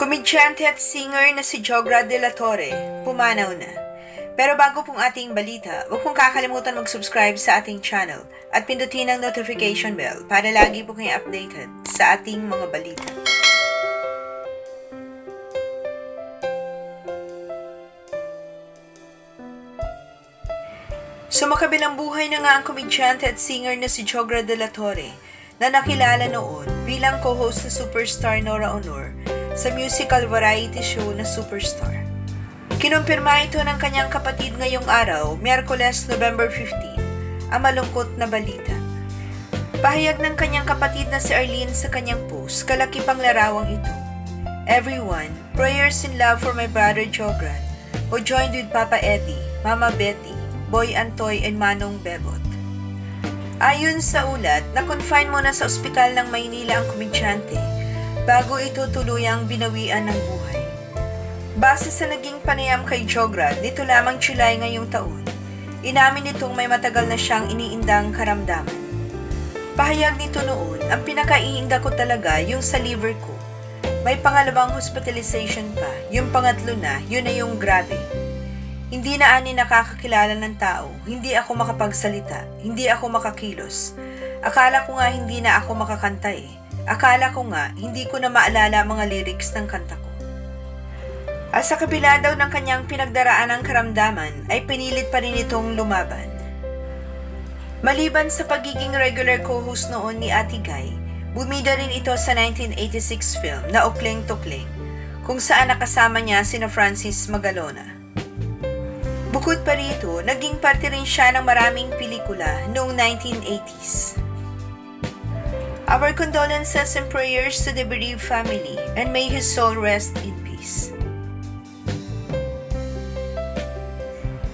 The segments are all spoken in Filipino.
Komedyante at singer na si Jogra de la Torre, pumanaw na. Pero bago pong ating balita, huwag pong kakalimutan mag-subscribe sa ating channel at pindutin ang notification bell para lagi po kayong updated sa ating mga balita. Sumakabilang buhay na nga ang komedyante at singer na si Jogra de la Torre na nakilala noon bilang co-host sa Superstar Nora Honor sa musical variety show na Superstar. Kinumpirma ito ng kanyang kapatid ngayong araw, Miyerkules, November 15, ang malungkot na balita. Pahayag ng kanyang kapatid na si Arlene sa kanyang post, kalaki pang larawang ito. Everyone, prayers and love for my brother Jogran, who joined with Papa Eddie, Mama Betty, Boy Antoy, and Manong Bebot. Ayon sa ulat, na-confine muna sa ospital ng Maynila ang komedyante bago ito tuluyang binawian ng buhay. Base sa naging panayam kay Jogra, nito lamang July ngayong taon, inamin nitong may matagal na siyang iniindang karamdaman. Pahayag nito noon, ang pinakaiinda ko talaga yung sa liver ko. May pangalawang hospitalization pa, yung pangatlo na, yun na yung grabe. Hindi na ani nakakakilala ng tao, hindi ako makapagsalita, hindi ako makakilos. Akala ko nga hindi na ako makakanta eh. Akala ko nga hindi ko na maalala mga lyrics ng kanta ko. At sa kabila daw ng kanyang pinagdaraan ng karamdaman ay pinilit pa rin itong lumaban. Maliban sa pagiging regular co-host noon ni Ate Guy, bumida rin ito sa 1986 film na Ukling Tukling, kung saan nakasama niya sina Francis Magalona. Bukod pa rito, naging parte rin siya ng maraming pelikula noong 1980s. Our condolences and prayers to the bereaved family and may his soul rest in peace.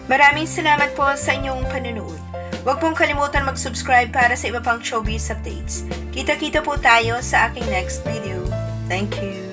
Maraming salamat po sa inyong panunood. Huwag pong kalimutan mag-subscribe para sa iba pang showbiz updates. Kita-kita po tayo sa aking next video. Thank you.